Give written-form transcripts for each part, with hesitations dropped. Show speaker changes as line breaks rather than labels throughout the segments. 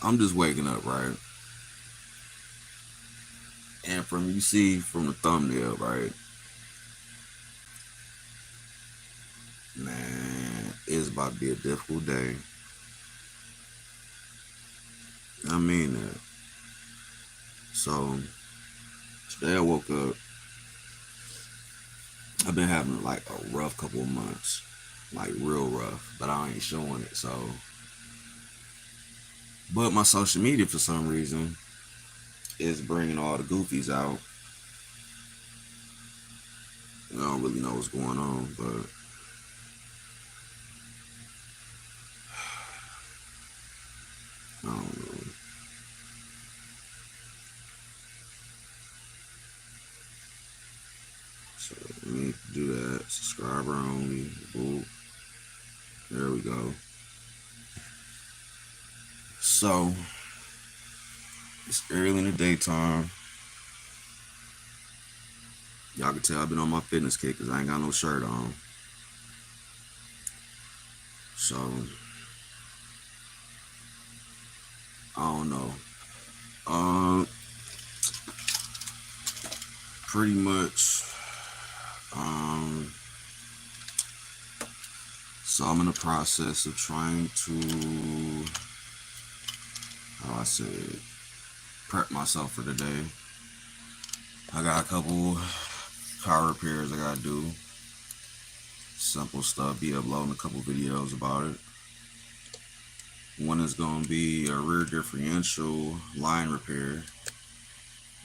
I'm just waking up, right? And from you see from the thumbnail, right? Man, it's about to be a difficult day. I mean that. So today I woke up. I've been having like a rough couple of months, like real rough, but I ain't showing it. So, but my social media for some reason is bringing all the goofies out. I don't really know what's going on, but I don't know. So let me do that. Subscriber only. Boop. There we go. So it's early in the daytime. Y'all can tell I've been on my fitness kick because I ain't got no shirt on. So I don't know. Um, Pretty much. Um, so I'm in the process of trying to, how I said, prep myself for the day. I got a couple car repairs I gotta do. Simple stuff. Be uploading a couple videos about it. One is gonna be a rear differential line repair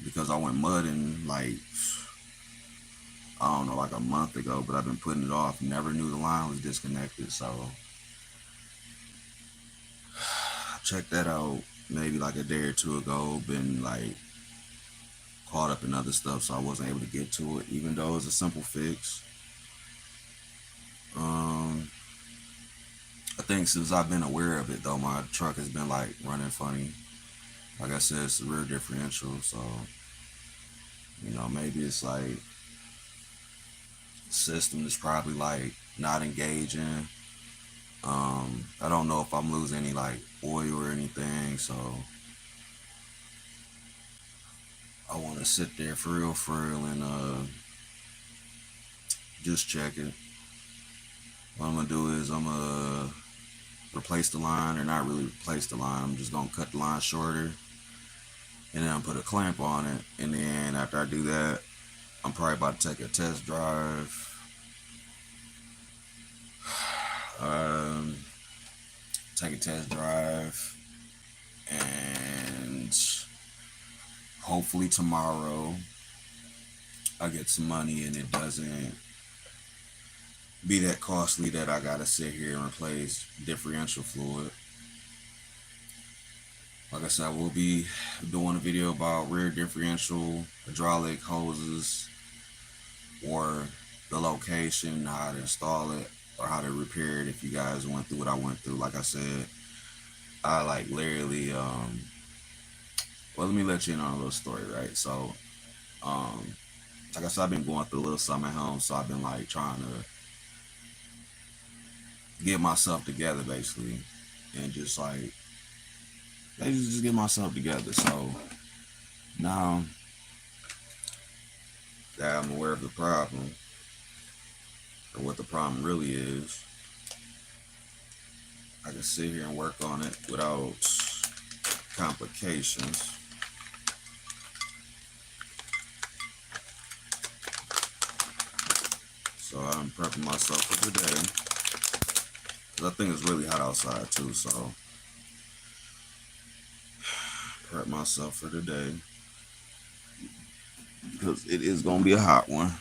because I went mudding like I don't know, like a month ago, but I've been putting it off. Never knew the line was disconnected, so checked that out maybe like a day or two ago. Been like caught up in other stuff, so I wasn't able to get to it, even though it's a simple fix. Um, I think since I've been aware of it, though, my truck has been like running funny. Like I said, it's a rear differential, so maybe it's like the system is probably like not engaging. I don't know if I'm losing any like oil or anything, so I want to sit there for real, and just check it. What I'm gonna do is I'm gonna replace the line, or not really replace the line. I'm just gonna cut the line shorter, and then I'll put a clamp on it. And then after I do that, I'm probably about to take a test drive. Um, Take a test drive, and hopefully tomorrow I get some money and it doesn't be that costly that I gotta sit here and replace differential fluid. Like I said, I will be doing a video about rear differential hydraulic hoses, or the location, how to install it, or how to repair it if you guys went through what I went through. Like I said, I like literally, well, let me let you in on a little story, right? So, um, like I said, I've been going through a little something at home, so I've been like trying to get myself together basically, and just like basically just get myself together. So now that I'm aware of the problem, or what the problem really is, I can sit here and work on it without complications. So I'm prepping myself for today, because I think it's really hot outside too. So prep myself for today, because it is gonna be a hot one.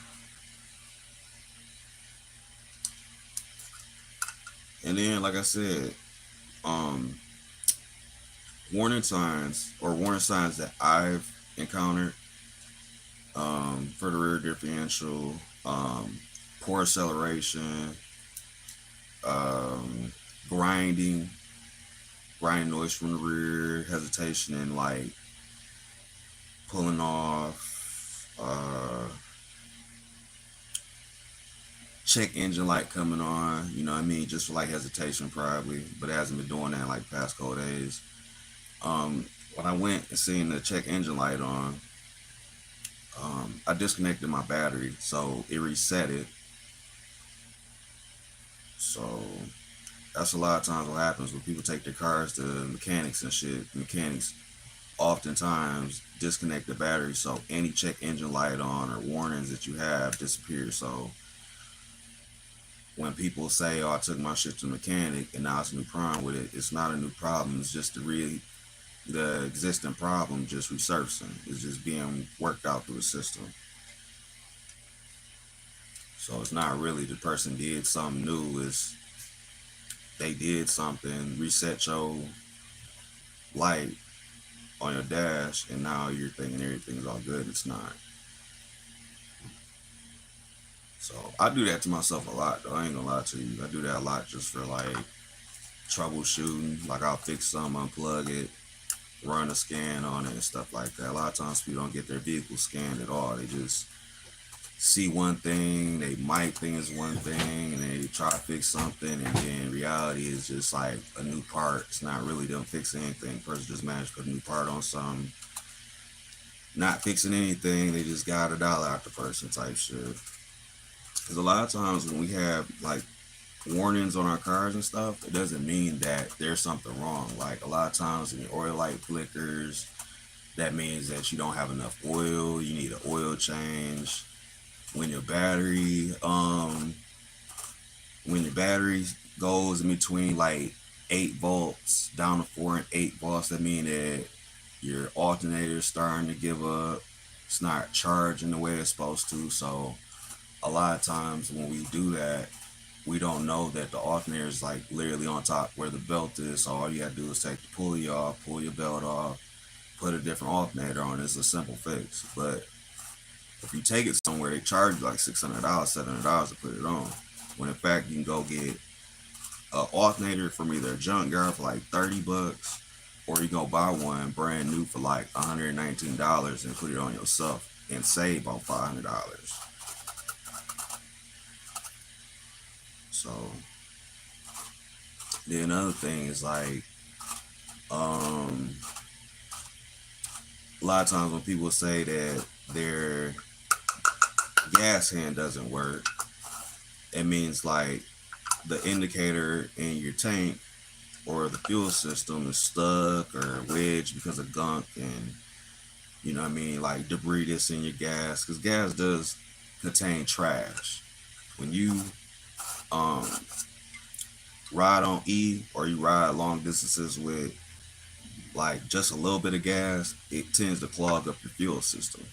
And then, like I said, um, warning signs that I've encountered, for the rear differential, um, poor acceleration, um, grinding, grinding noise from the rear, hesitation and like pulling off, check engine light coming on, you know what I mean? Just for like hesitation probably, but it hasn't been doing that in like past couple days. When I went and seen the check engine light on, I disconnected my battery, so it reset it. So that's a lot of times what happens when people take their cars to mechanics and shit. Mechanics oftentimes disconnect the battery, so any check engine light on or warnings that you have disappear. So when people say, "Oh, I took my shit to the mechanic and now it's a new problem with it," it's not a new problem. It's just the existing problem just resurfacing. It's just being worked out through the system. So it's not really the person did something new. It's they did something, reset your light on your dash, and now you're thinking everything's all good. It's not. So I do that to myself a lot, though. I ain't gonna lie to you. I do that a lot just for like troubleshooting. Like I'll fix something, unplug it, run a scan on it, and stuff like that. A lot of times people don't get their vehicle scanned at all. They just see one thing, they might think it's one thing, and they try to fix something, and then reality is just like a new part. It's not really them fixing anything. The person just managed to put a new part on something, not fixing anything. They just got $1 out the person type shit. Because a lot of times when we have like warnings on our cars and stuff, it doesn't mean that there's something wrong. Like a lot of times when your oil light flickers, that means that you don't have enough oil. You need an oil change. When your battery, when your battery goes in between like 8 volts down to 4 and 8 volts, that means that your alternator is starting to give up. It's not charging the way it's supposed to. So a lot of times when we do that, we don't know that the alternator is like literally on top where the belt is. So all you gotta do is take the pulley off, pull your belt off, put a different alternator on. It's a simple fix. But if you take it somewhere, they charge you like $600, $700 to put it on. When in fact you can go get an alternator from either a junkyard for like $30, or you go buy one brand new for like $119 and put it on yourself and save about $500. So then another thing is like, a lot of times when people say that their gas hand doesn't work, it means like the indicator in your tank or the fuel system is stuck or wedged because of gunk, and you know what I mean, like debris that's in your gas, because gas does contain trash. When you um, ride on E, or you ride long distances with like just a little bit of gas, it tends to clog up your fuel system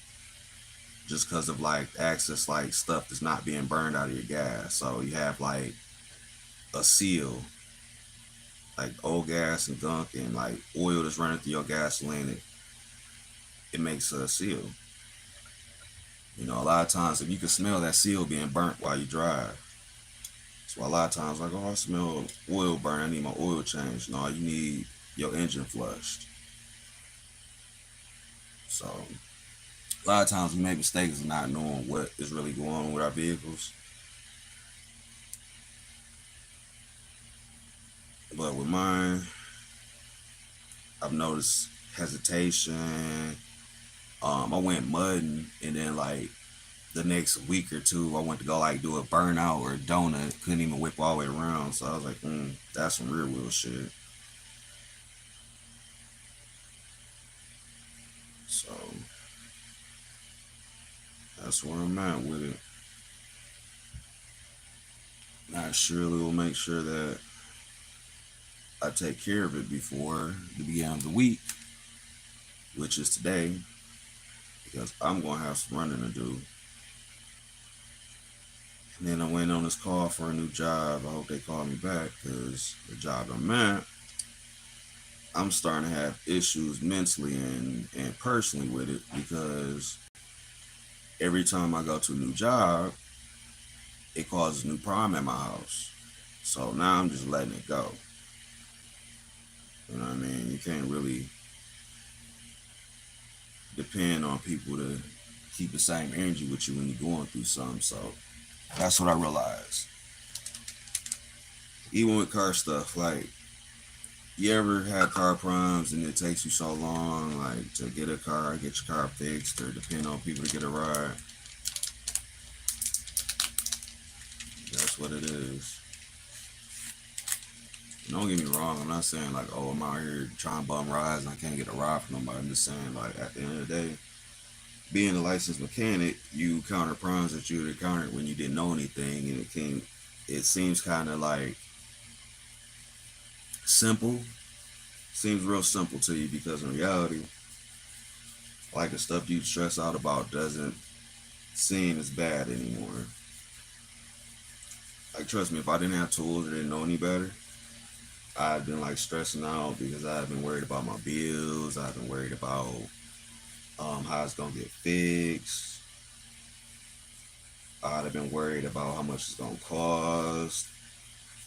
just because of like excess like stuff that's not being burned out of your gas. So you have like a seal, like old gas and gunk and like oil that's running through your gasoline. It makes a seal. You know, a lot of times if you can smell that seal being burnt while you drive, so a lot of times like, oh, I smell oil burn, I need my oil changed. No, you need your engine flushed. So a lot of times we make mistakes of not knowing what is really going on with our vehicles. But with mine, I've noticed hesitation. I went mudding, and then like the next week or two, I went to go like do a burnout or a donut. Couldn't even whip all the way around. So I was like, that's some rear wheel shit. So that's where I'm at with it. I surely will make sure that I take care of it before the beginning of the week, which is today, because I'm gonna have some running to do. And then I went on this call for a new job. I hope they call me back, because the job I'm at, I'm starting to have issues mentally and personally with it, because every time I go to a new job, it causes a new problem at my house. So now I'm just letting it go. You know what I mean? You can't really depend on people to keep the same energy with you when you're going through something. So that's what I realized. Even with car stuff, like You ever had car problems and it takes you so long, like to get a car, get your car fixed, or depend on people to get a ride? That's what it is. And don't get me wrong, I'm not saying like, oh, I'm out here trying to bum rides and I can't get a ride from nobody. I'm just saying, like, at the end of the day, being a licensed mechanic, you encounter problems that you encountered when you didn't know anything, and it seems kind of like simple, seems real simple to you, because in reality, like, the stuff you stress out about doesn't seem as bad anymore. Like, trust me, if I didn't have tools or didn't know any better, I've been like stressing out because I've been worried about my bills. I've been worried about how it's gonna get fixed. I'd have been worried about how much it's gonna cost.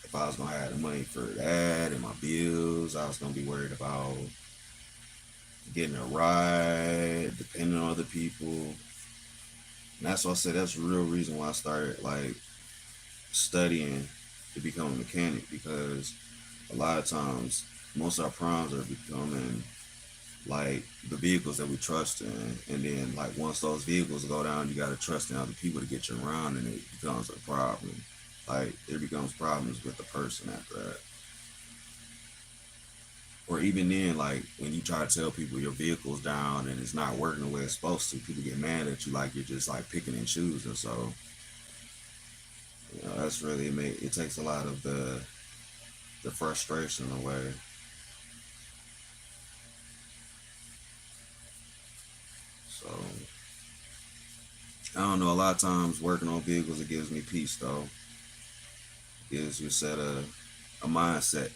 If I was gonna have the money for that and my bills, I was gonna be worried about getting a ride, depending on other people. And that's why I said that's the real reason why I started like studying to become a mechanic, because a lot of times most of our problems are becoming like the vehicles that we trust in, and then like once those vehicles go down, you got to trust in other people to get you around, and it becomes a problem. Like, it becomes problems with the person after that. Or even then, like when you try to tell people your vehicle's down and it's not working the way it's supposed to, people get mad at you like you're just like picking and choosing. So that's really it takes a lot of the frustration away. So I don't know. A lot of times working on vehicles, it gives me peace though. It gives you a mindset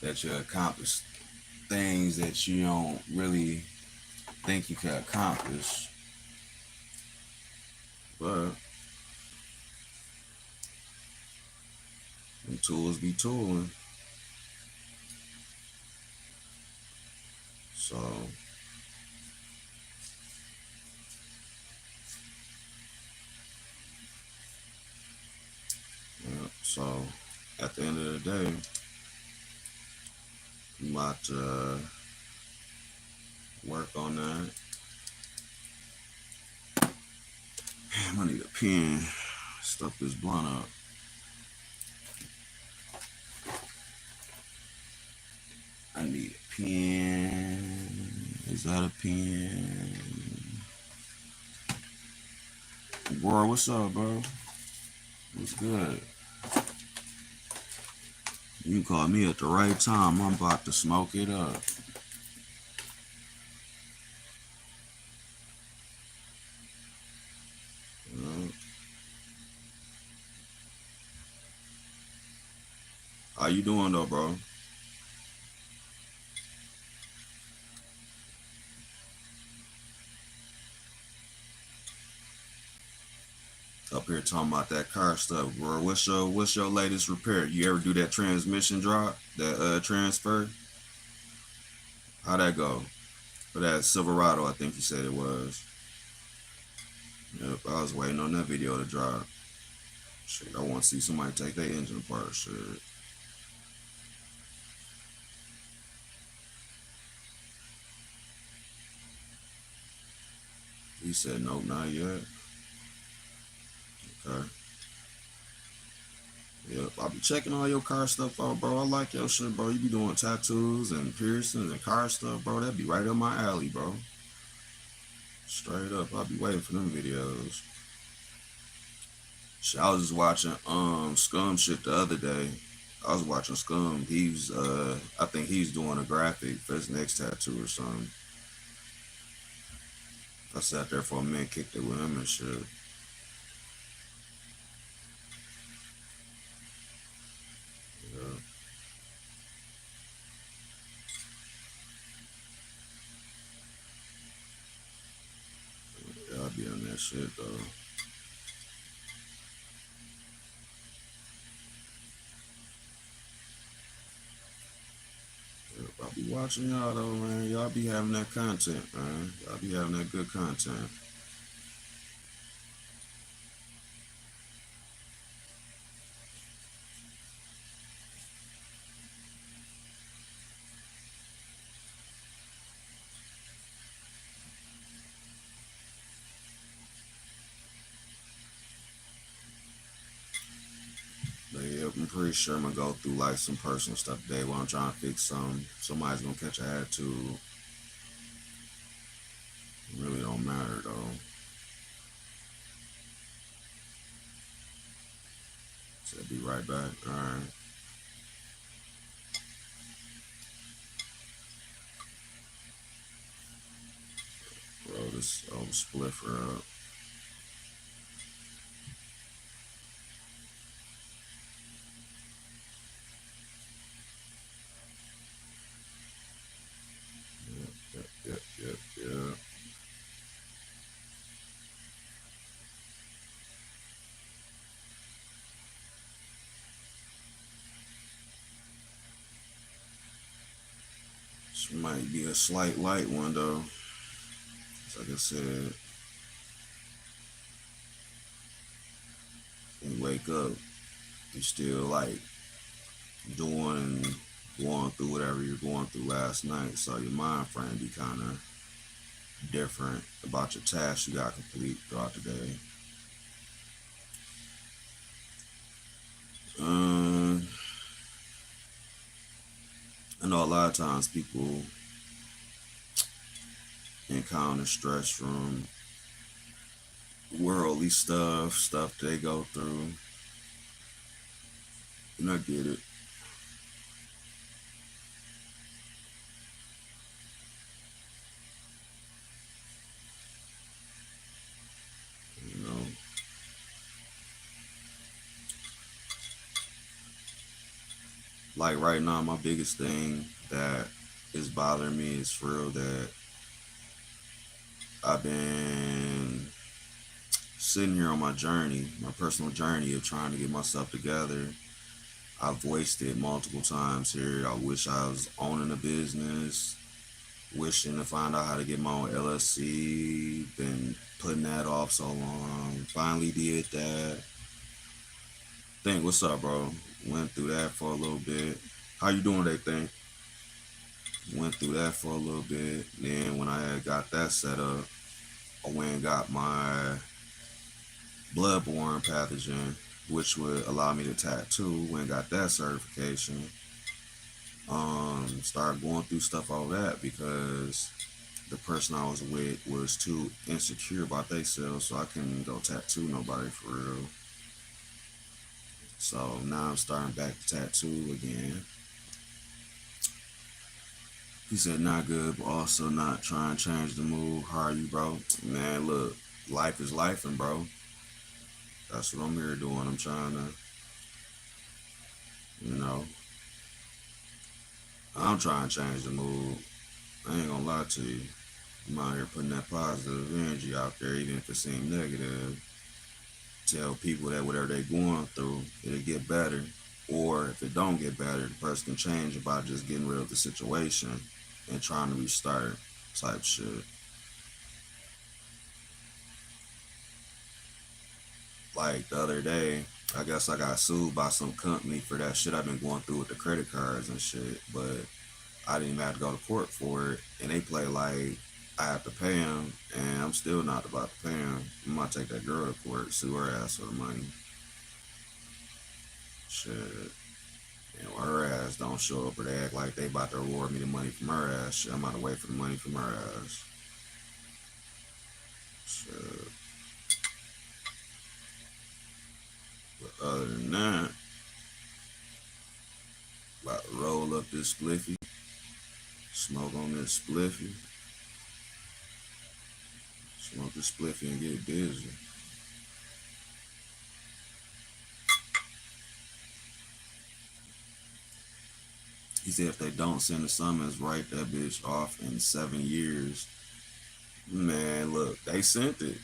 that you accomplish things that you don't really think you can accomplish. But them tools be tooling. So yeah. So at the end of the day, I'm about to work on that. Damn, I need a pen. Stuff this blunt up. I need a pen. Is that a pen? Bro, what's up, bro? What's good? You call me at the right time. I'm about to smoke it up. How you doing though, bro? Up here talking about that car stuff, bro. What's your latest repair? You ever do that transmission drop, that transfer? How that go? For that Silverado, I think you said it was. Yep, I was waiting on that video to drop. Shit, I want to see somebody take their engine apart. Shit. He said nope, not yet. Okay. Yep, I'll be checking all your car stuff out, bro. I like your shit, bro. You be doing tattoos and piercings and car stuff, bro. That'd be right up my alley, bro. Straight up, I'll be waiting for them videos. Shit, I was just watching Scum shit the other day. I was watching Scum. He's I think he's doing a graphic for his next tattoo or something. I sat there for a minute, kicked it with him and shit. Yeah, yeah, I'll be on that shit though. Yep, I'll be watching y'all though, man. Y'all be having that content, man. Y'all be having that good content. pretty sure I'm gonna go through like some personal stuff today while I'm trying to fix something. Somebody's gonna catch an attitude. It really don't matter though. So I'll be right back. Alright. Roll this old spliffer up. Yep. This might be a slight light one though. Like I said, when you wake up, you still like doing and going through whatever you're going through last night. So your mind frame be kind of different about your tasks you got to complete throughout the day. I know a lot of times people encounter stress from worldly stuff they go through, and I get it. You know, like right now, my biggest thing that is bothering me is for real that I've been sitting here on my journey, my personal journey of trying to get myself together. I've voiced it multiple times here. I wish I was owning a business, wishing to find out how to get my own LLC, been putting that off so long. Finally did that. Think, what's up, bro? Went through that for a little bit. How you doing today, Think? Went through that for a little bit. Then when I had got that set up, I went and got my bloodborne pathogen, which would allow me to tattoo. Went and got that certification. Started going through stuff all that because the person I was with was too insecure about themselves, so I couldn't go tattoo nobody for real. So now I'm starting back to tattoo again. He said not good, but also not trying to change the mood. How are you, bro? Man, look, life is life, and bro, that's what I'm here doing. I'm trying to, you know, I'm trying to change the mood. I ain't gonna lie to you. I'm out here putting that positive energy out there, even if it seems negative. Tell people that whatever they're going through, it'll get better. Or if it don't get better, the person can change it by just getting rid of the situation and trying to restart type shit. Like the other day, I guess I got sued by some company for that shit I've been going through with the credit cards and shit, but I didn't even have to go to court for it, and they play like I have to pay them, and I'm still not about to pay them. I'm gonna take that girl to court, sue her ass for the money. Shit. And her ass don't show up or they act like they about to reward me the money from her ass. Shit, I'm about to wait for the money from her ass. Shit. But other than that, about to roll up this spliffy, smoke on this spliffy, smoke this spliffy and get busy. He said if they don't send the summons, write that bitch off in 7 years. Man, look, they sent it.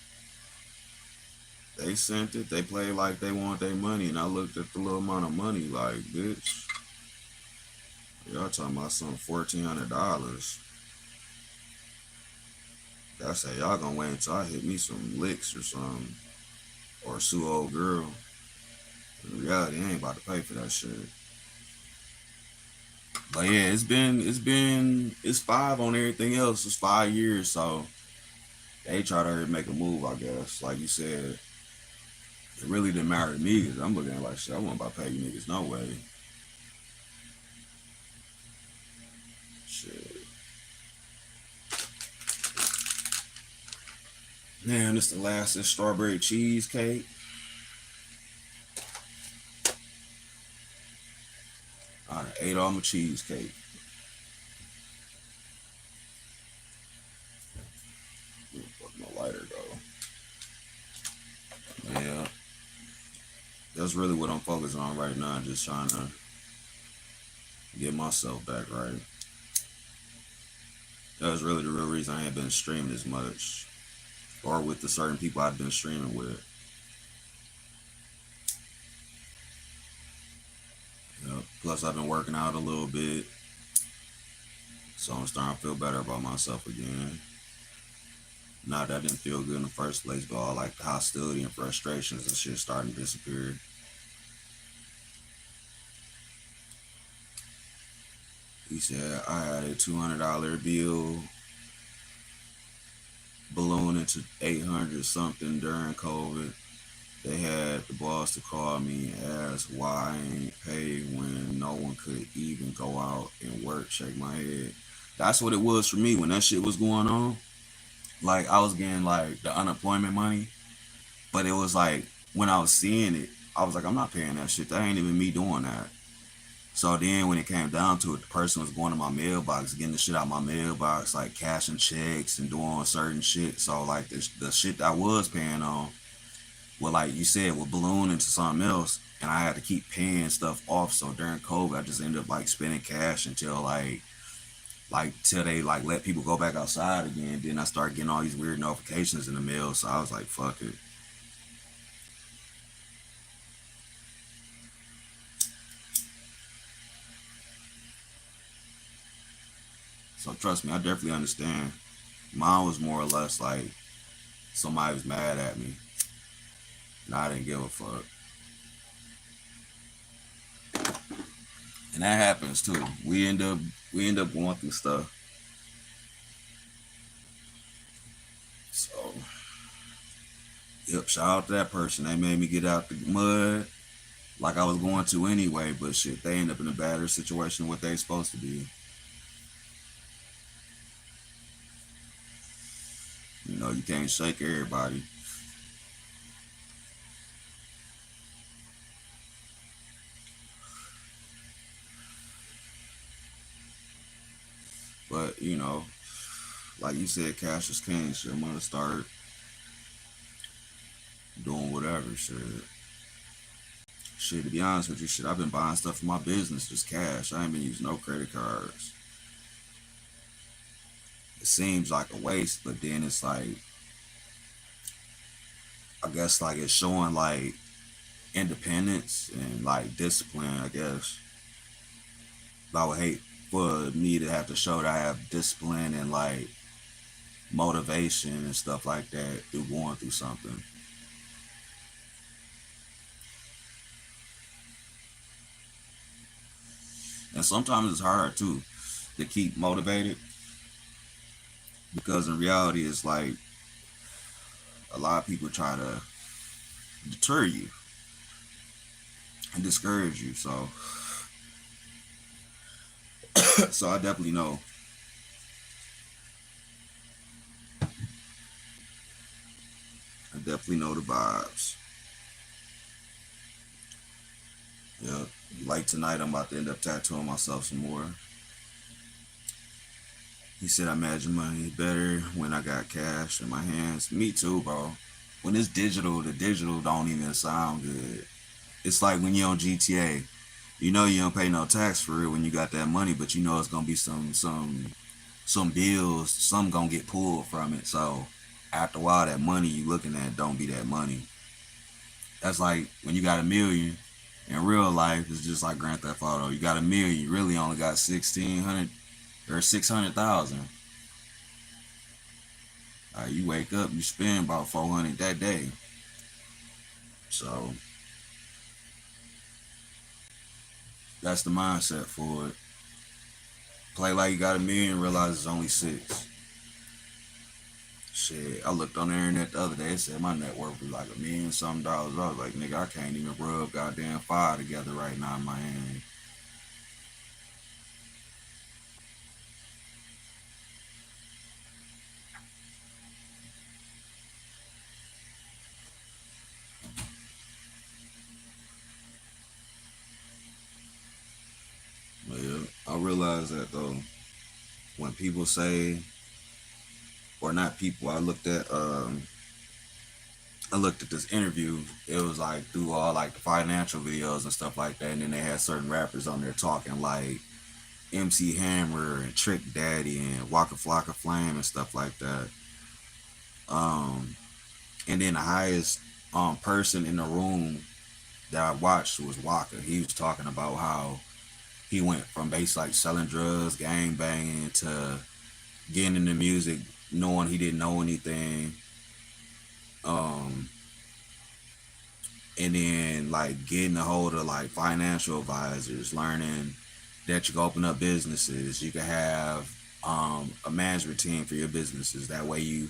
They sent it. They played like they want their money, and I looked at the little amount of money like, bitch, y'all talking about some $1,400. I say y'all gonna wait until I hit me some licks or something, or sue old girl. In reality, I ain't about to pay for that shit. But yeah, it's five on everything else. It's 5 years, so they try to make a move, I guess. Like you said, It really didn't matter to me because I'm looking at it like shit. I wasn't about to pay you niggas no way. Shit. Man, this the last of strawberry cheesecake. I ate all my cheesecake. Where my lighter go? Yeah, that's really what I'm focusing on right now. Just trying to get myself back right. That was really the real reason I ain't been streaming as much, or with the certain people I've been streaming with. Plus, I've been working out a little bit, so I'm starting to feel better about myself again. Not that I didn't feel good in the first place, but all like the hostility and frustrations and shit starting to disappear. He said I had a $200 bill balloon into 800 something during COVID. They had the boss to call me and ask why I ain't paid when no one could even go out and work. Shake my head. That's what it was for me when that shit was going on. Like I was getting like the unemployment money, but it was like when I was seeing it, I was like, I'm not paying that shit. That ain't even me doing that. So then when it came down to it, the person was going to my mailbox, getting the shit out of my mailbox, like cashing checks and doing certain shit. So like the shit that I was paying on, well, like you said, would balloon into something else, and I had to keep paying stuff off. So during COVID, I just ended up like spending cash until like till they like let people go back outside again. Then I started getting all these weird notifications in the mail. So I was like, fuck it. So trust me, I definitely understand. Mine was more or less like somebody was mad at me, and I didn't give a fuck. And that happens too. We end up going through stuff. So yep, shout out to that person. They made me get out the mud like I was going to anyway, but shit, they end up in a better situation than what they supposed to be. You know, you can't shake everybody. But, you know, like you said, cash is king. Shit, I'm gonna start doing whatever. Shit, to be honest with you, shit, I've been buying stuff for my business, just cash. I ain't been using no credit cards. It seems like a waste, but then it's like, I guess like it's showing like independence and like discipline, I guess. But I would hate for me to have to show that I have discipline and like motivation and stuff like that through going through something. And sometimes it's hard too to keep motivated because in reality it's like a lot of people try to deter you and discourage you. So so I definitely know the vibes. Yeah. Like tonight I'm about to end up tattooing myself some more. He said I imagine money better when I got cash in my hands. Me too, bro. When it's digital, the digital don't even sound good. It's like when you're on GTA. You know you don't pay no tax for it when you got that money, but you know it's gonna be some bills, some gonna get pulled from it. So after a while, that money you looking at don't be that money. That's like when you got a million. In real life, it's just like Grand Theft Auto. You got a million, you really only got 1,600 or 600,000. You wake up, you spend about 400 that day. So that's the mindset for it. Play like you got a million, realize it's only six. shit, I looked on the internet the other day. It said my net worth was like $1 million some dollars. I was like, nigga, I can't even rub goddamn fire together right now in my hand. But yeah, I realized that though, when people say, or not people, I looked at this interview. It was like through all like the financial videos and stuff like that, and then they had certain rappers on there talking like MC Hammer and Trick Daddy and Waka Flocka Flame and stuff like that. Um, and then the highest person in the room that I watched was Waka. He was talking about how he went from basically like selling drugs, gang banging, to getting into music, knowing he didn't know anything. Um, and then like getting a hold of like financial advisors, learning that you can open up businesses, you can have a management team for your businesses. That way you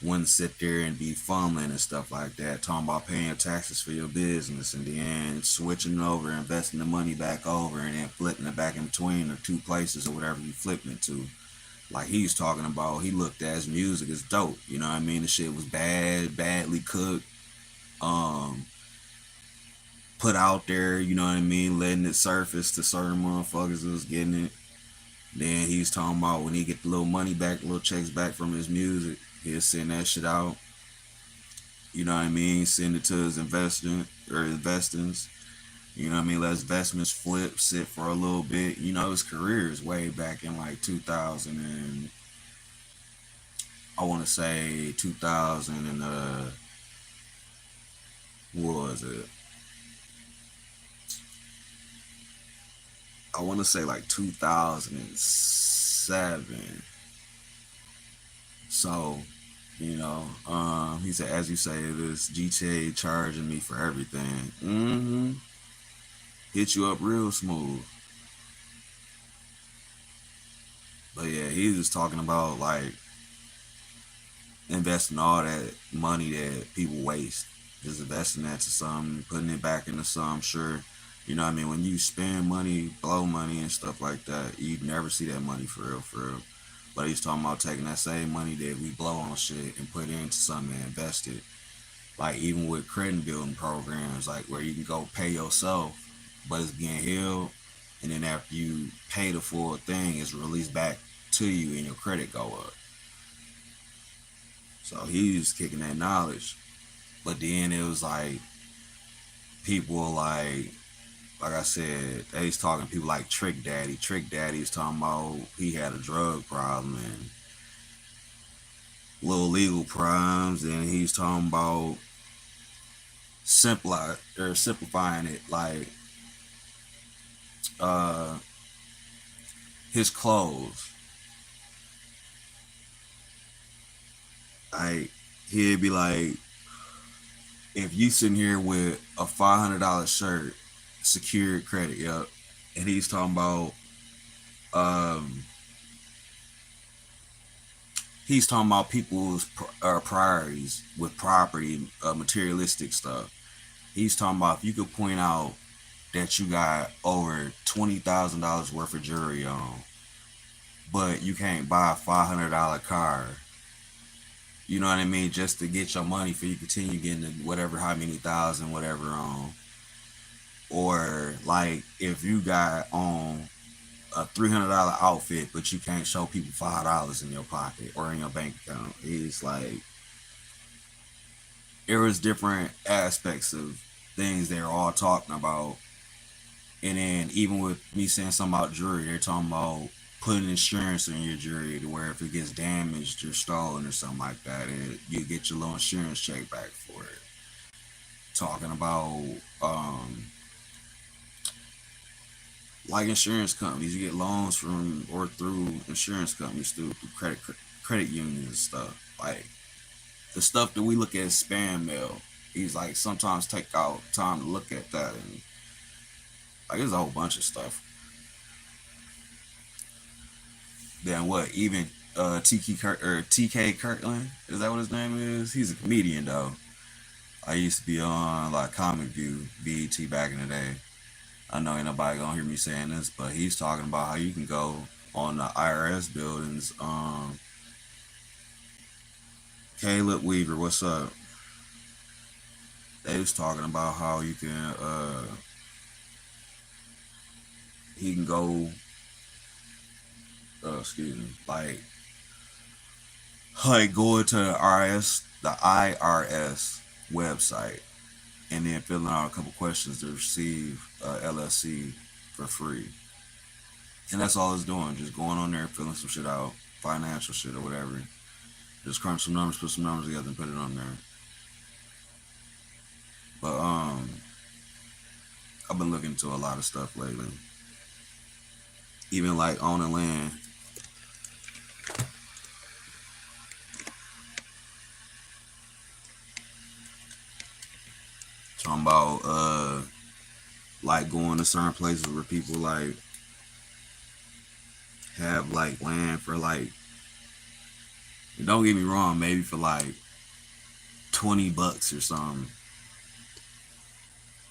wouldn't sit there and be fumbling and stuff like that, talking about paying taxes for your business and then switching over, investing the money back over, and then flipping it back in between the two places or whatever you flipping it to. Like he's talking about, he looked at his music as dope. You know what I mean? The shit was bad, badly cooked, um, put out there. You know what I mean? Letting it surface to certain motherfuckers who was getting it. Then he's talking about when he get the little money back, little checks back from his music, he'll send that shit out. You know what I mean? Send it to his investment or investings. You know what I mean? Let his investments flip, sit for a little bit. You know, his career is way back in like 2000 and I want to say 2000 and what was it? I want to say like 2007. So, you know, he said, as you say, this GTA charging me for everything. Mm-hmm. Hit you up real smooth. But yeah, he was talking about like investing all that money that people waste. Just investing that to something, putting it back into some, sure. You know what I mean? When you spend money, blow money and stuff like that, you never see that money for real, for real. But he's talking about taking that same money that we blow on shit and put it into something and invest it. Like even with credit building programs, like where you can go pay yourself, but it's being held, and then after you pay the full thing, it's released back to you and your credit go up. So he's kicking that knowledge. But then it was like people like I said, he's talking to people like Trick Daddy. Trick Daddy's talking about he had a drug problem and little legal crimes, and he's talking about simplifying it like uh his clothes. Like he'd be like, if you sitting here with a $500 shirt, secured credit, yep, and he's talking about um he's talking about people's priorities with property, materialistic stuff. He's talking about if you could point out that you got over $20,000 worth of jewelry on, but you can't buy a $500 car. You know what I mean? Just to get your money for you continue getting the whatever, how many thousand, whatever on. Or like if you got on a $300 outfit, but you can't show people $5 in your pocket or in your bank account. It's like there was different aspects of things they're all talking about. And then even with me saying something about jewelry, they're talking about putting insurance on your jewelry to where if it gets damaged or stolen or something like that, you get your little insurance check back for it. Talking about like insurance companies, you get loans from or through insurance companies through credit unions and stuff. Like the stuff that we look at as spam mail, he's like sometimes take out time to look at that, and like there's a whole bunch of stuff. Then what? Even TK Kirtland. Is that what his name is? He's a comedian though. I used to be on like Comic View, BET back in the day. I know ain't nobody gonna hear me saying this, but he's talking about how you can go on the IRS buildings. Caleb Weaver, what's up? They was talking about how you can he can go excuse me, like going to the IRS website and then filling out a couple questions to receive LLC for free. And that's all it's doing, just going on there, filling some shit out, financial shit or whatever. Just crunch some numbers, put some numbers together, and put it on there. But I've been looking into a lot of stuff lately. Even like owning land. Talking about like going to certain places where people like have like land for like, don't get me wrong, maybe for like $20 or something.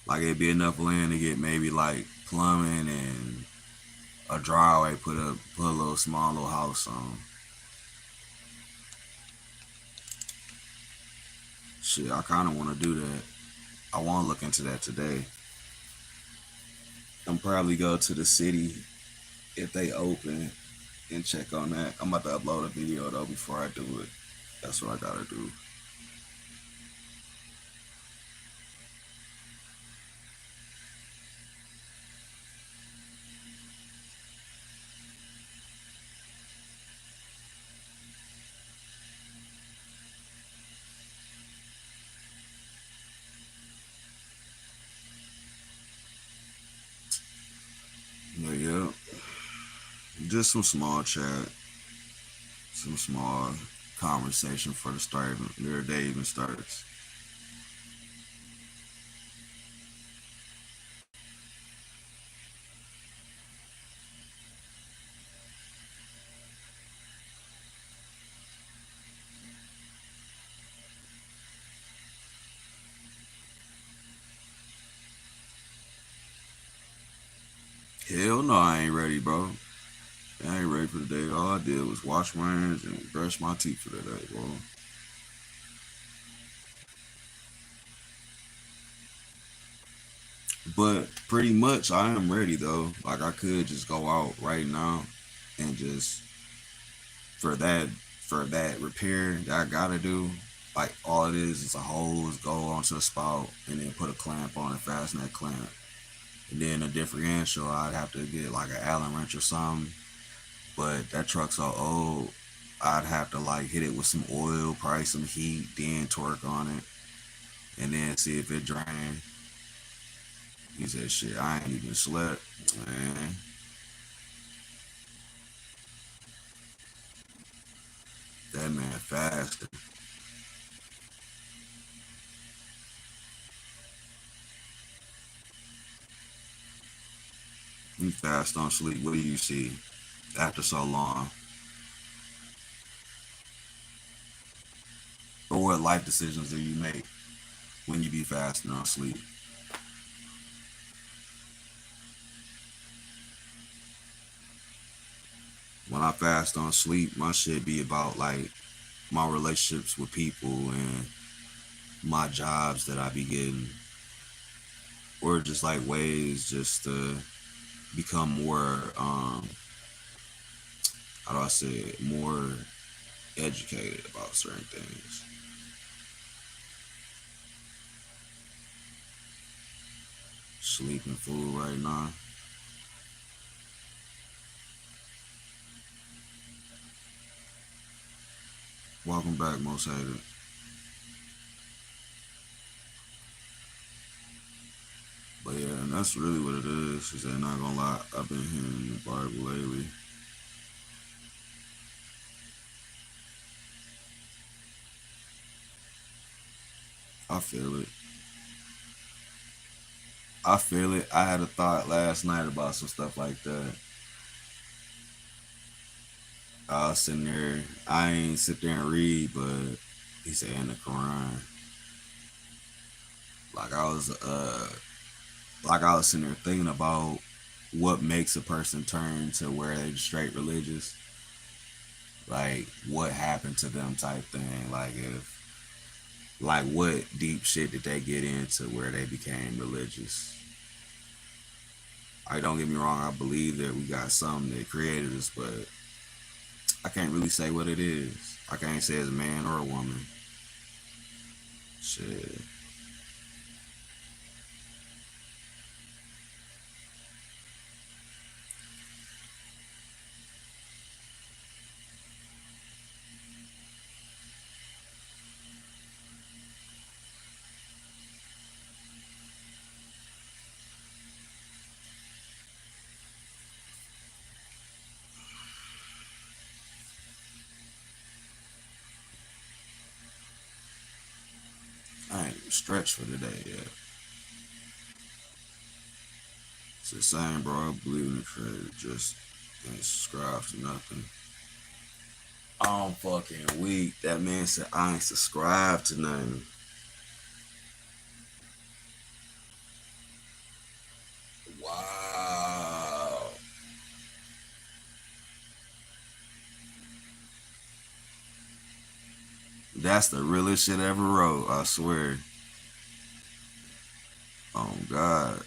Like it'd be enough land to get maybe like plumbing and a driveway, put a little small little house on. Shit, I kind of want to do that. I want to look into that today. I'm probably go to the city if they open and check on that. I'm about to upload a video though before I do it. That's what I gotta do. But yeah, just some small chat, some small conversation for the start. Their day even starts. Hell no, I ain't ready, bro. I ain't ready for the day. All I did was wash my hands and brush my teeth for the day, bro. But pretty much I am ready though. Like I could just go out right now and just for that for that repair that I gotta do. Like all it is a hose, go onto the spout and then put a clamp on it, fasten that clamp. And then a differential, I'd have to get like an Allen wrench or something. But that truck's so old, I'd have to like hit it with some oil, probably some heat, then torque on it, and then see if it drains. He said, "Shit, I ain't even slept, man. That man fasted. You fast on sleep. What do you see after so long? Or what life decisions do you make when you be fasting on sleep?" When I fast on sleep, my shit be about like my relationships with people and my jobs that I be getting, or just like ways just to become more, how do I say it, more educated about certain things. Sleeping food right now. Welcome back, most hated. But yeah, and that's really what it is. She said, not gonna lie, I've been hearing the Bible lately. I feel it. I feel it. I had a thought last night about some stuff like that. I was sitting there. I ain't sit there and read, but he said in the Quran. Like I was, like I was sitting there thinking about what makes a person turn to where they straight religious. Like what happened to them type thing. Like if, like what deep shit did they get into where they became religious? I don't get me wrong. I believe that we got something that created us, but I can't really say what it is. I can't say it's a man or a woman. Shit. I ain't stretched for today yet. It's the same, bro. I believe in the creator. Just ain't subscribe to nothing. I'm fucking weak. That man said I ain't subscribed to nothing. Wow. That's the realest shit ever wrote, I swear. Oh God.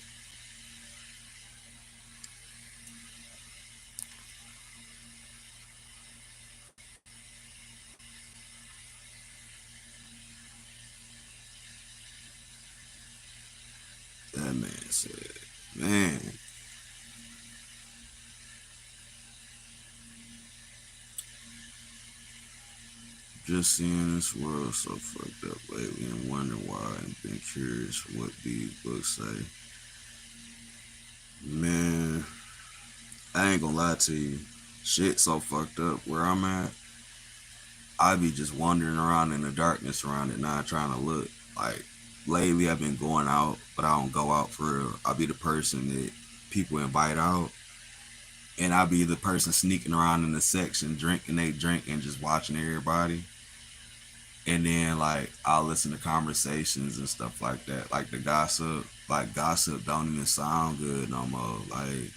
That man said, man, just seeing this world so fucked up lately and wonder why and been curious what these books say. Man, I ain't gonna lie to you. Shit so fucked up where I'm at. I be just wandering around in the darkness around it, not trying to look. Like lately, I've been going out, but I don't go out for real. I be the person that people invite out, and I be the person sneaking around in the section, drinking they drink and just watching everybody. And then like I'll listen to conversations and stuff like that, like the gossip. Like gossip don't even sound good no more. Like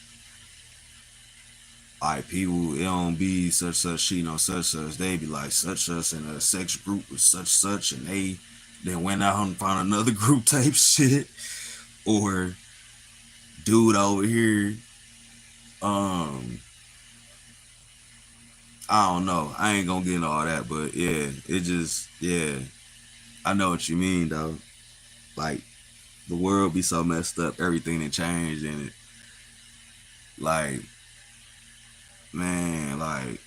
people, it don't be such she know such. They be like such in a sex group with such, and they then went out and found another group type shit. Or dude over here, um, I don't know. I ain't gonna get into all that, but yeah, it just yeah, I know what you mean though. Like the world be so messed up, everything that changed in it. Like man, like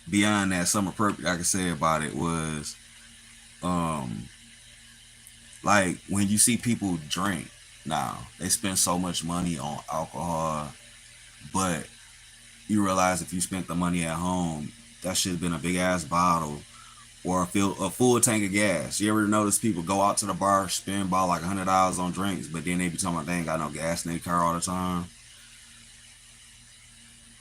beyond that, something appropriate I could say about it was um like when you see people drink now, they spend so much money on alcohol, but you realize if you spent the money at home, that should have been a big ass bottle or a full tank of gas. You ever notice people go out to the bar, spend about like $100 on drinks, but then they be talking about they ain't got no gas in their car all the time?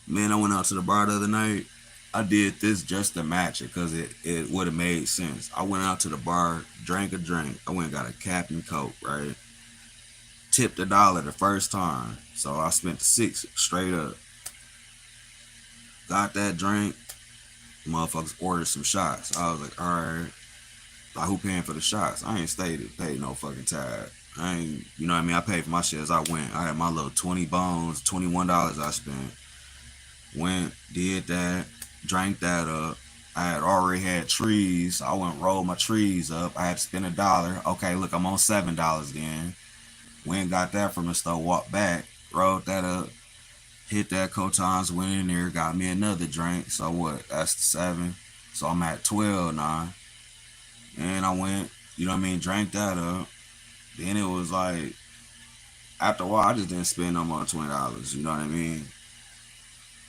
Man, I went out to the bar the other night. I did this just to match it because it would have made sense. I went out to the bar, drank a drink. I went and got a Captain Coke, right? Tipped $1 the first time. So I spent the six straight up. Got that drink. Motherfuckers ordered some shots. I was like, alright. Like who paying for the shots? I ain't stayed to pay no fucking tab. I ain't, you know what I mean? I paid for my shit as I went. I had my little 20 bones, $21 I spent. Went, did that, drank that up. I had already had trees. I went and rolled my trees up. I had to spend $1. Okay, look, I'm on $7 then. Went and got that from the store, walked back, rolled that up, hit that Cotons, went in there, got me another drink. So what? That's the 7. So I'm at 12 now. And I went, you know what I mean, drank that up. Then it was like, after a while, I just didn't spend no more than $20. You know what I mean?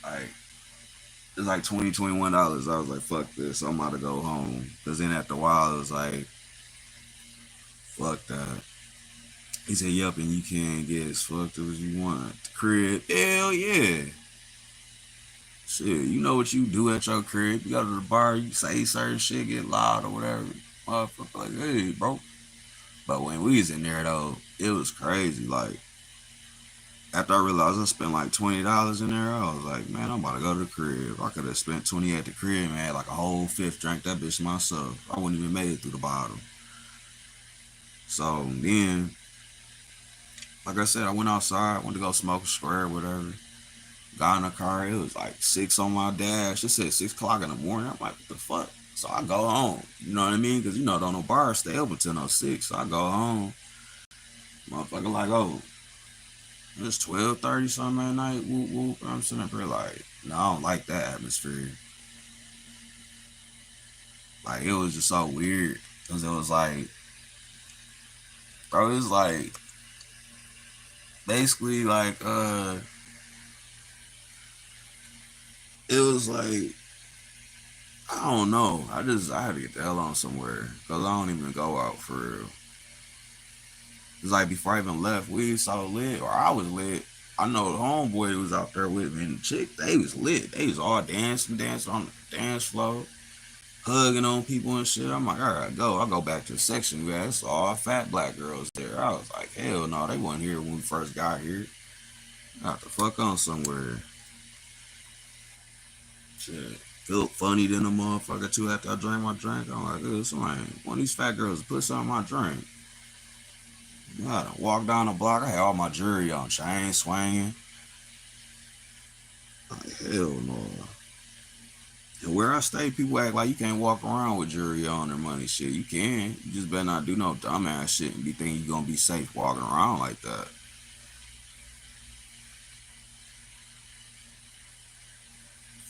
Like, it's like $21. I was like, fuck this, I'm about to go home. Because then after a while, it was like, fuck that. He said, yep, and you can get as fucked up as you want. The crib, hell yeah. shit, you know what you do at your crib. You go to the bar, you say certain shit, get loud or whatever. Motherfucker like, hey, bro. But when we was in there though, it was crazy. Like after I realized I spent like $20 in there, I was like, man, I'm about to go to the crib. I could have spent 20 at the crib, man, like a whole fifth, drank that bitch myself. I wouldn't even made it through the bottom. So then, like I said, I went outside, went to go smoke a square, whatever. Got in the car, it was like 6 on my dash. It said 6 o'clock in the morning. I'm like, what the fuck? So I go home. You know what I mean? Because you know, don't no bars stay open till no 6. So I go home. Motherfucker like, oh, it's 12:30 something at night. Whoop whoop. I'm sitting up here like, no, I don't like that atmosphere. Like it was just so weird. Cause it was like, bro, it was like basically like it was like I don't know. I had to get the hell on somewhere. Cause I don't even go out for real. It's like before I even left, we was so lit, or I was lit. I know the homeboy was out there with me, and the chick, they was lit. They was all dancing on the dance floor, hugging on people and shit. I'm like, all right, go. I go back to the section we had. It's all fat black girls there. I was like, hell no, they wasn't here when we first got here. Got the fuck on somewhere. Shit. Feel funny than a motherfucker too after I drank my drink. I'm like, somebody, one of these fat girls put something in my drink. I walked down the block. I had all my jewelry on, chain swinging. Like, hell no. And where I stay, people act like you can't walk around with jewelry on or money shit. You can. You just better not do no dumbass shit and be thinking you're gonna be safe walking around like that.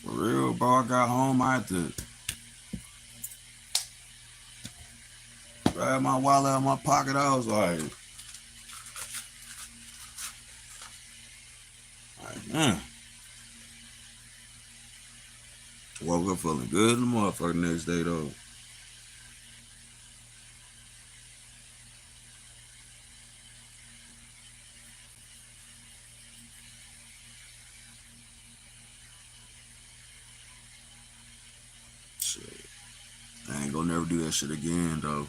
For real, bro. I got home. I had to grab my wallet out of my pocket. I was like, man. Woke up feeling good in the motherfucker next day though. Shit. I ain't gonna never do that shit again though.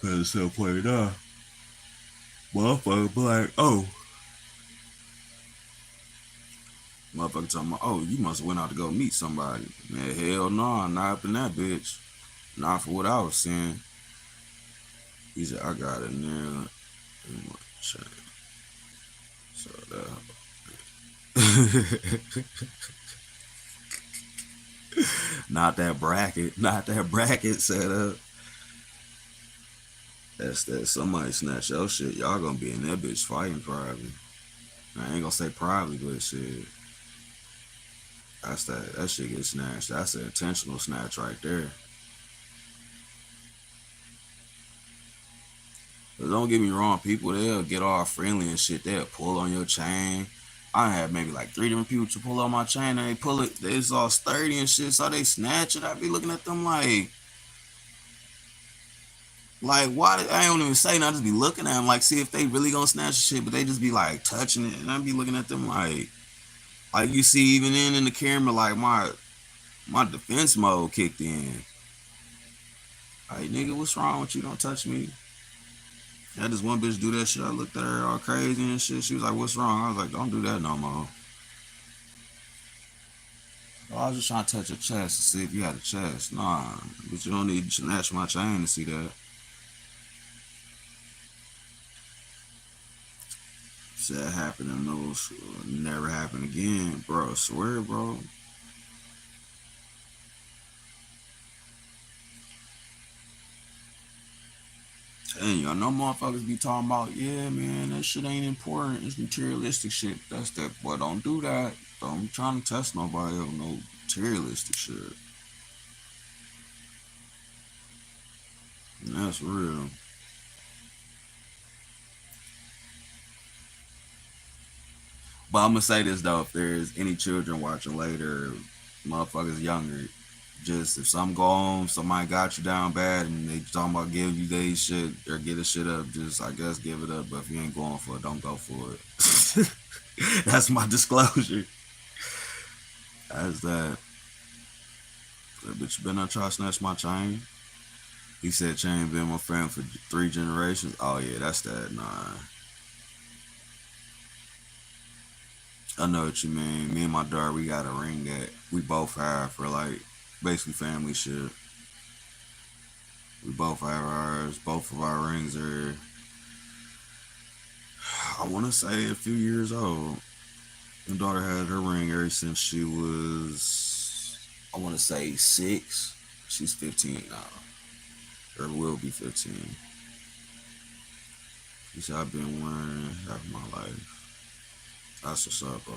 Cause it's still played out. Motherfucker be like, oh. Motherfucker talking about, oh, you must have went out to go meet somebody. Man, hell no, not up in that bitch. Not for what I was saying. He said, I got it now. So that. Not that bracket. Not that bracket set up. That's that. Somebody snatch your shit. Y'all gonna be in that bitch fighting probably. I ain't gonna say probably, but shit. That's that. That shit gets snatched. That's an intentional snatch right there. But don't get me wrong, people they'll get all friendly and shit. They'll pull on your chain. I had maybe like 3 different people to pull on my chain and they pull it. It's all sturdy and shit, so they snatch it. I be looking at them like why? I don't even say nothing. I just be looking at them like see if they really gonna snatch the shit, but they just be like touching it, and I be looking at them like you see even in the camera like my defense mode kicked in. Like nigga, what's wrong with you? Don't touch me. I had this one bitch do that shit. I looked at her all crazy and shit. She was like, what's wrong? I was like, don't do that no more. Oh, I was just trying to touch your chest to see if you had a chest. Nah, but you don't need to snatch my chain to see that. Shit happened and those never happen again, bro. I swear, bro. Hey, y'all know motherfuckers be talking about, yeah, man, that shit ain't important. It's materialistic shit. That's that. Boy, don't do that. Don't trying to test nobody on no materialistic shit. And that's real. But I'm gonna say this though, if there's any children watching later, motherfuckers younger, just if something go on, somebody got you down bad and they talking about giving you they shit or get a shit up, just I guess give it up. But if you ain't going for it, don't go for it. That's my disclosure. As that bitch better not try to snatch my chain. He said chain been my friend for 3 generations. Oh yeah, that's that. Nah, I know what you mean. Me and my daughter, we got a ring that we both have for like basically family shit. We both have ours. Both of our rings are, I want to say, a few years old. My daughter had her ring ever since she was, I want to say, 6. She's 15 now, or will be 15. She said I've been wearing it half my life. That's what's up, bro.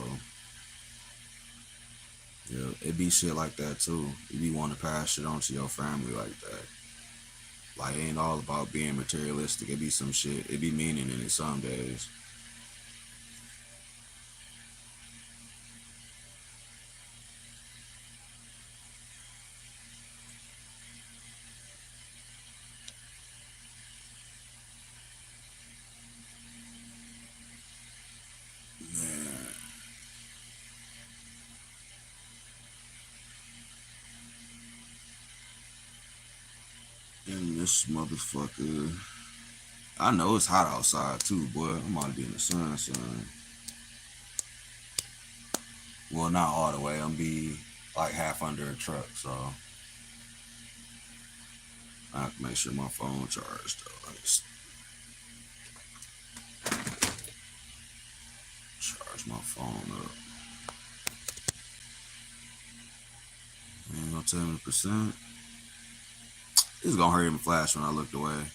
Yeah, it be shit like that too. You be wanting to pass shit on to your family like that. Like, it ain't all about being materialistic. It be some shit. It be meaning in it some days. Man, and this motherfucker. I know it's hot outside too, boy. I'm about to be in the sun, son. Well, not all the way. I'm be like half under a truck, so I have to make sure my phone charged though. I just charge my phone up. Ain't no 10%. It's gonna hurt him flash when I looked away.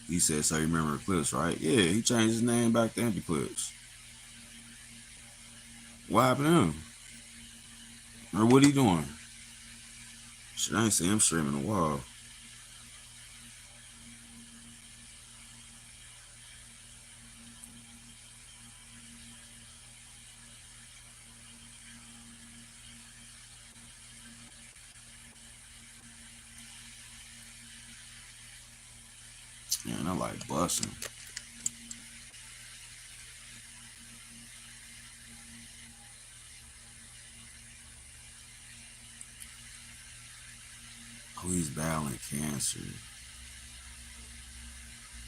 He said, so you remember Eclipse, right? Yeah, he changed his name back to Empty Clips. What happened to him? Or what he doing? Shit, I ain't seen him streaming in a while. Man, I like busting. Oh, he's battling cancer.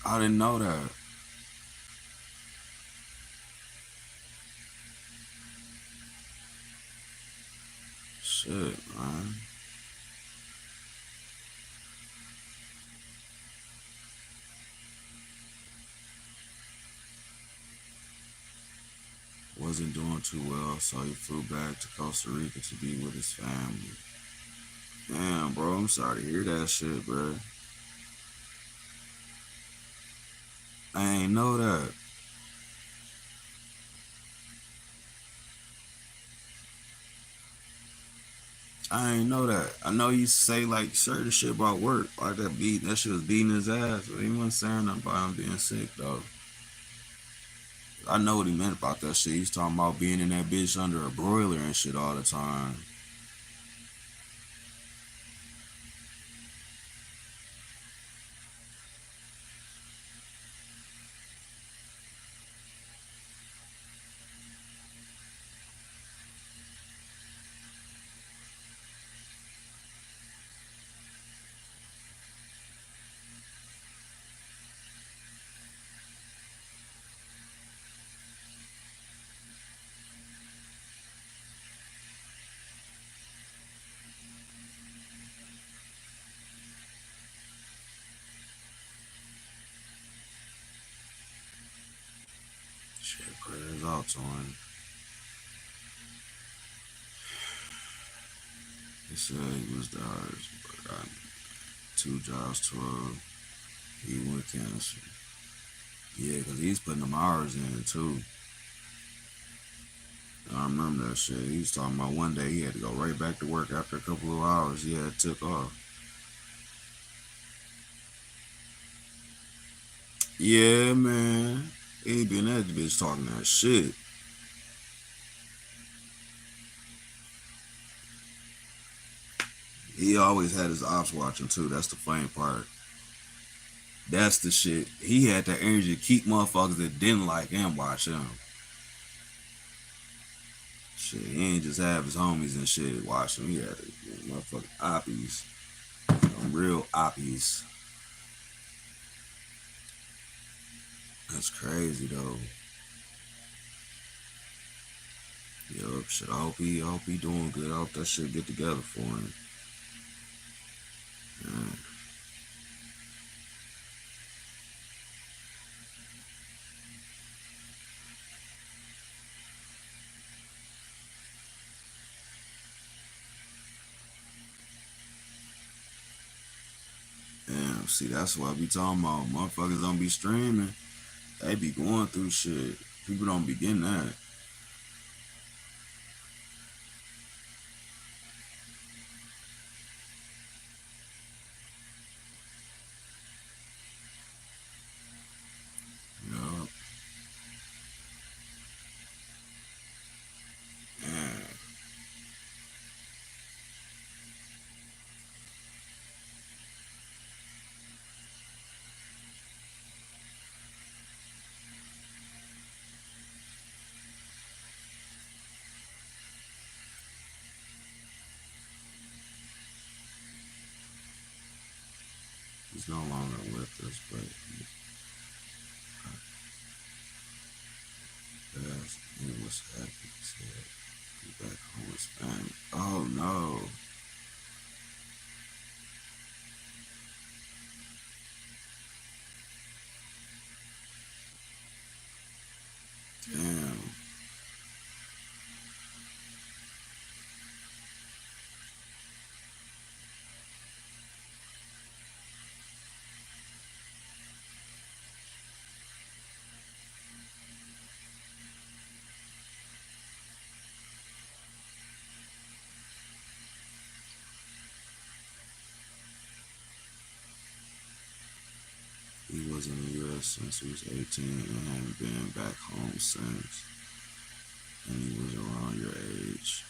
I didn't know that. Shit, man. Wasn't doing too well, so he flew back to Costa Rica to be with his family. Damn, bro, I'm sorry to hear that shit, bro. I ain't know that. I ain't know that. I know you say like certain shit about work, like that shit was beating his ass, but he wasn't saying nothing about him being sick though. I know what he meant about that shit. He's talking about being in that bitch under a broiler and shit all the time. Shit, prayers out to him. He said he was the hardest, but got 2 jobs, 12. He went cancer. Yeah, because he's putting them hours in too. I remember that shit. He was talking about one day he had to go right back to work after a couple of hours. He had took off. Yeah, man. He been that bitch talking that shit. He always had his ops watching too. That's the funny part. That's the shit. He had the energy to keep motherfuckers that didn't like him watch him. Shit, he ain't just have his homies and shit watch him. He had motherfucking oppies. Real oppies. That's crazy though. Yup, shit. I hope he doing good. I hope that shit get together for him. Yeah. Damn, see, that's what I be talking about. Motherfuckers don't be streaming. They be going through shit. People don't be getting that. Yup. Yeah. He's no longer with us, but yes, he was happy. He said, be back home with family. Oh no. Damn. He was in the U.S. since he was 18 and hadn't been back home since. And he was around your age.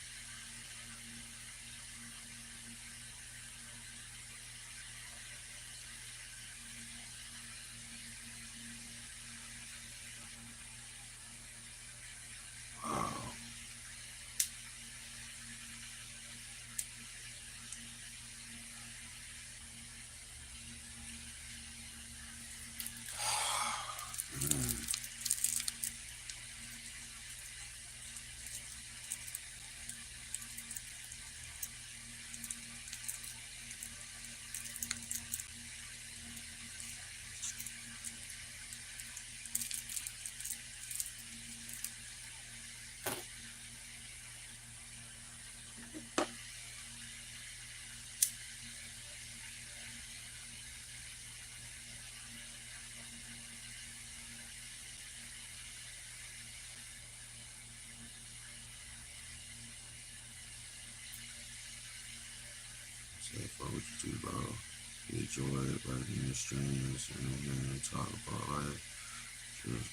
Wow. Say fuck what you do, bro. Enjoy it, like in the streams and then talk about like just,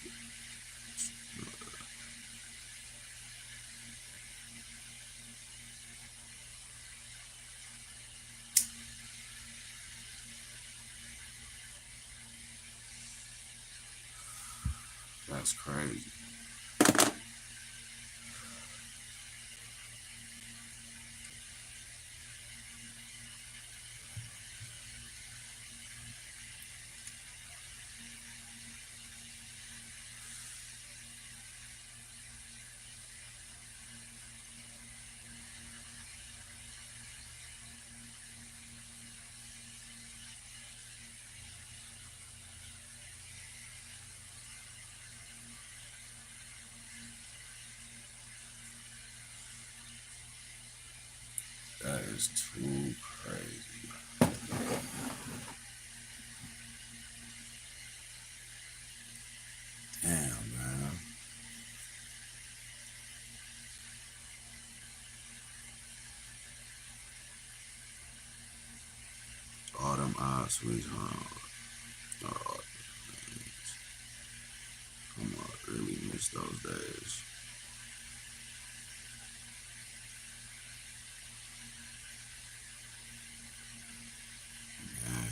that's crazy. That is too crazy. Damn, man. All them odds, sweetheart. Oh, come on, really miss those days. Man,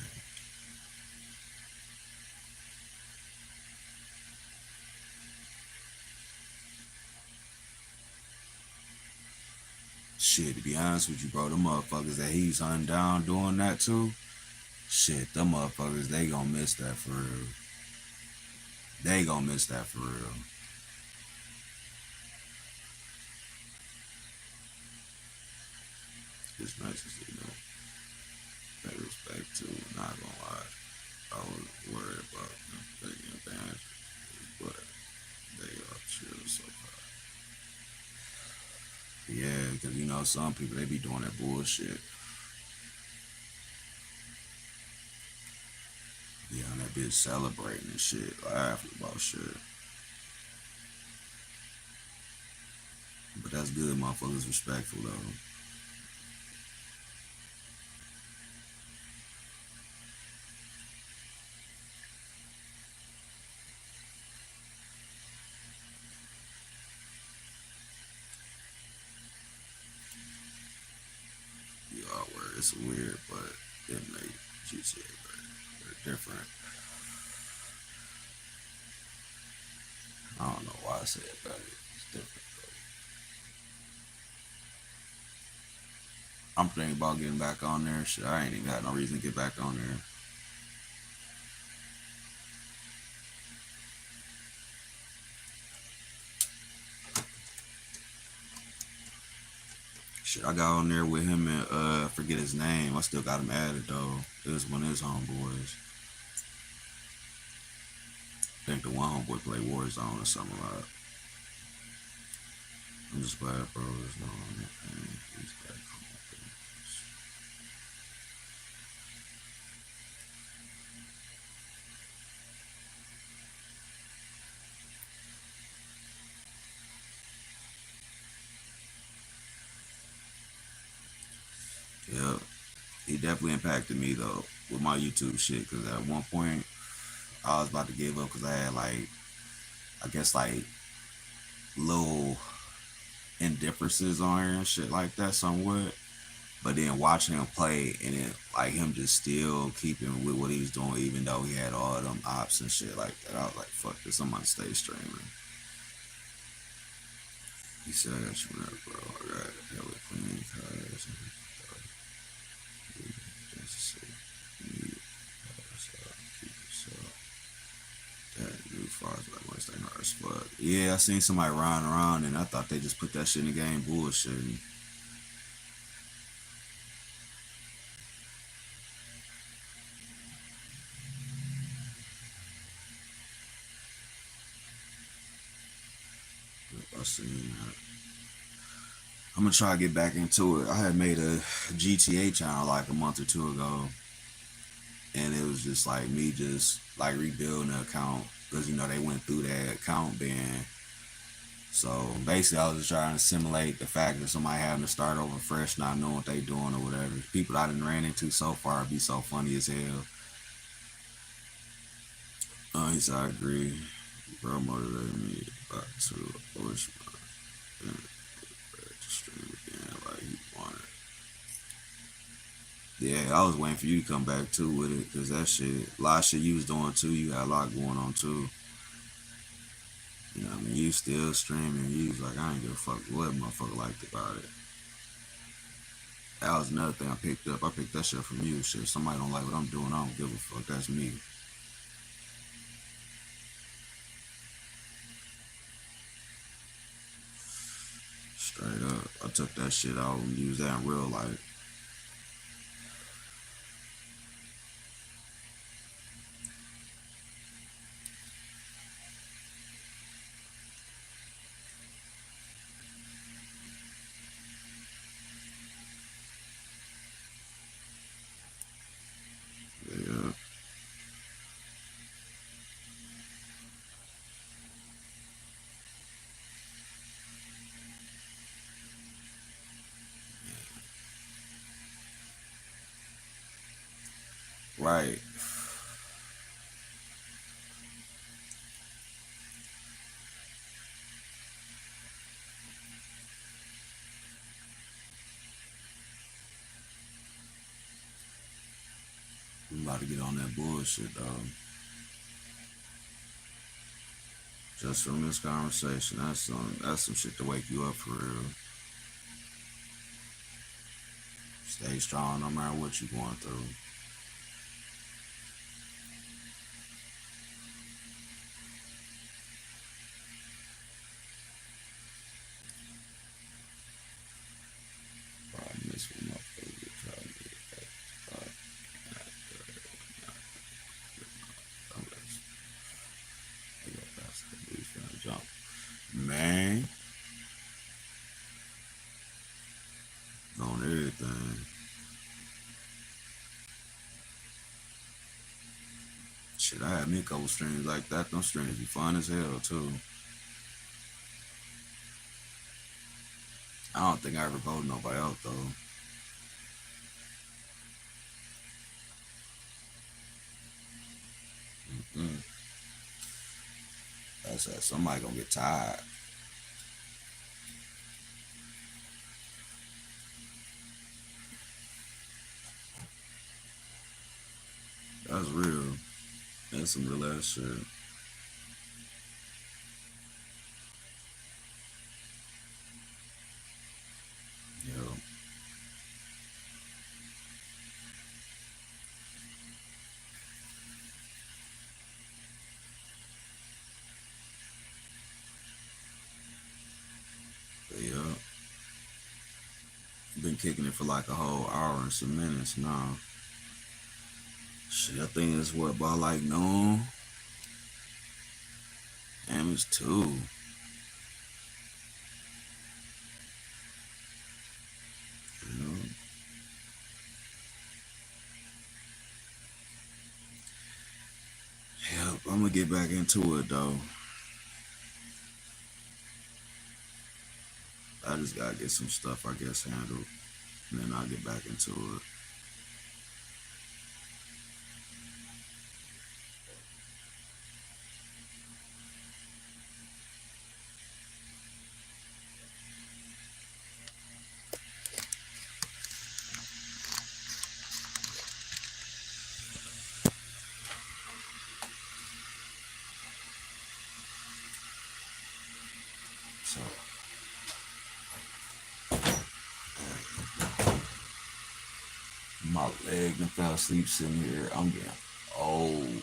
Shit, to be honest with you, bro, the motherfuckers that he's hunting down doing that too, shit, them motherfuckers, they gonna miss that for real. They gonna miss that for real. It's nice to see that. That respect too, not gonna lie. I was worried about them taking advantage, but they are chill so far. Yeah, because you know, some people, they be doing that bullshit. Be on that bitch celebrating and shit, laughing about shit. But that's good, motherfuckers respectful though. You all where it's weird, but it made GTA better. They're different. I don't know why I say it better. It's different though. I'm thinking about getting back on there. Shit, I ain't even got no reason to get back on there. Shit, I got on there with him and I forget his name. I still got him added though. It was one of his homeboys. I think the one homeboy played Warzone or something like that. I'm just glad bro is not on it and he's back home. Yeah, he definitely impacted me though with my YouTube shit. Cause at one point I was about to give up because I had like, I guess like little indifferences on here and shit like that somewhat. But then watching him play and then like him just still keeping with what he was doing, even though he had all them ops and shit like that, I was like, fuck this, I'm gonna stay streaming. He said, I got you right, bro. I got hella clean cars and just to see. Keep it up. That new files like Wednesday hard as fuck. Yeah, I seen somebody riding around and I thought they just put that shit in the game bullshitting. I seen that. I'm gonna try to get back into it. I had made a GTA channel like a month or two ago, and it was just like me just like rebuilding the account because you know they went through that account ban. So basically, I was just trying to simulate the fact that somebody having to start over fresh, not knowing what they doing or whatever. People I done ran into so far be so funny as hell. He said, I agree. Bro motivated me back to Ocean to stream again like he wanted. Yeah, I was waiting for you to come back too with it because that shit, a lot of shit you was doing too. You had a lot going on too. You know what I mean? You still streaming. You was like, I ain't give a fuck what motherfucker liked about it. That was another thing I picked up. I picked that shit from you. Shit, somebody don't like what I'm doing. I don't give a fuck. That's me. Straight up. I took that shit out and used that in real life. Yeah. Right. I'm about to get on that bullshit, though. Just from this conversation, that's some shit to wake you up for real. Stay strong no matter what you're going through. I miss when my favorite try to get back. Jump. Man, on everything. Shit, I had me a couple streams like that. Them streams be fun as hell too. I don't think I ever voted nobody out though. Mm. That's that. Somebody gonna get tired. That's real. That's some real ass shit. Yo, but yeah, been kicking it for like a whole hour and some minutes now. Shit, I think it's what about like noon. Damn, it's 2. You know? Yep, I'm gonna get back into it though. I just gotta get some stuff, I guess, handled, and then I'll get back into it. So, my leg and fell asleep sitting here. I'm getting old.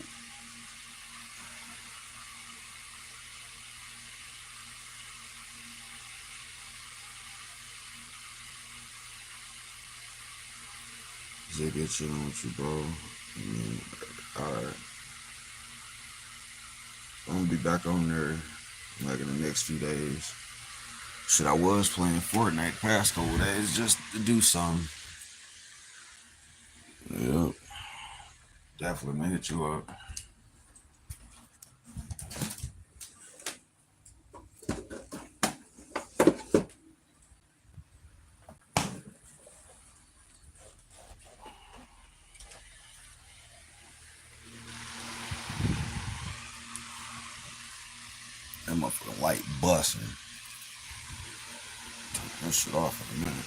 Zig, get chilling with you, bro. Alright. I'm gonna be back on there like in the next few days. Shit, I was playing Fortnite past couple days just to do something. Yep. Definitely gonna hit you up. That motherfucking light busting. That shit off in a minute.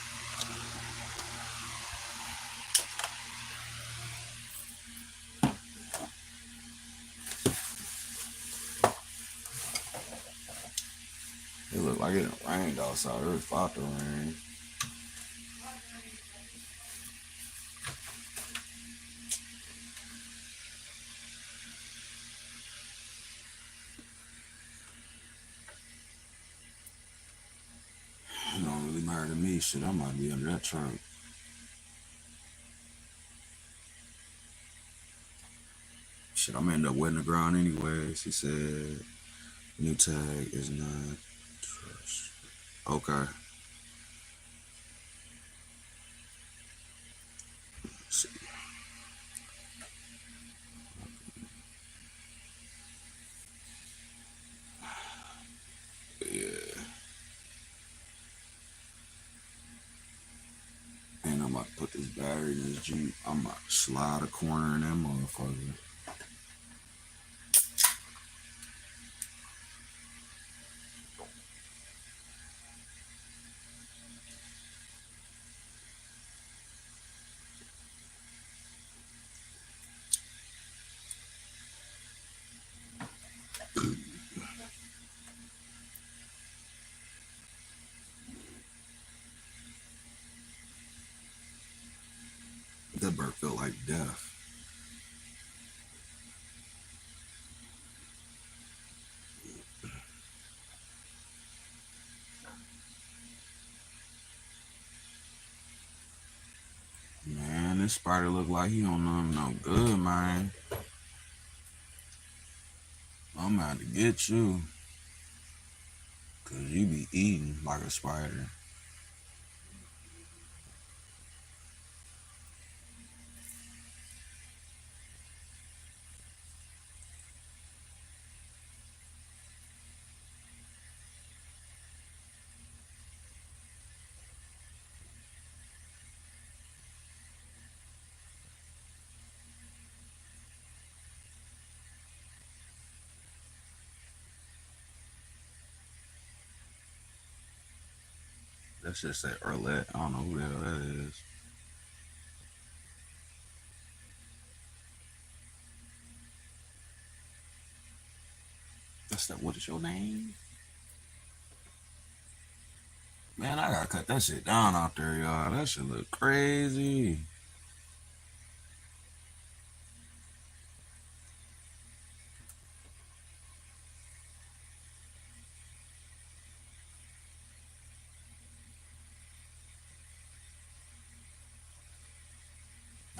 It looked like it rained outside. It was about to rain. It don't really matter to me. Shit, I might be under that truck. Shit, I'm end up wetting the ground anyways. He said, new tag is not trust. Okay. Let's see. Yeah. And I'm about to put this battery in this Jeep. I'm about to slide a corner in that motherfucker. bird felt like death. Man, this spider look like he don't know no good, man. I'm out to get you. Cause you be eating like a spider. That shit say Erlet. I don't know who the hell that is. That's that. What is your name? Man, I gotta cut that shit down out there, y'all. That shit look crazy.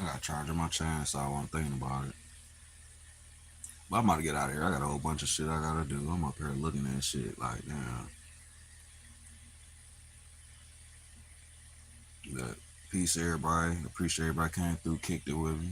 I gotta charge my chain, so I wasn't thinking about it. But I'm about to get out of here. I got a whole bunch of shit I gotta do. I'm up here looking at shit like, damn. But peace, everybody. Appreciate everybody came through, kicked it with me.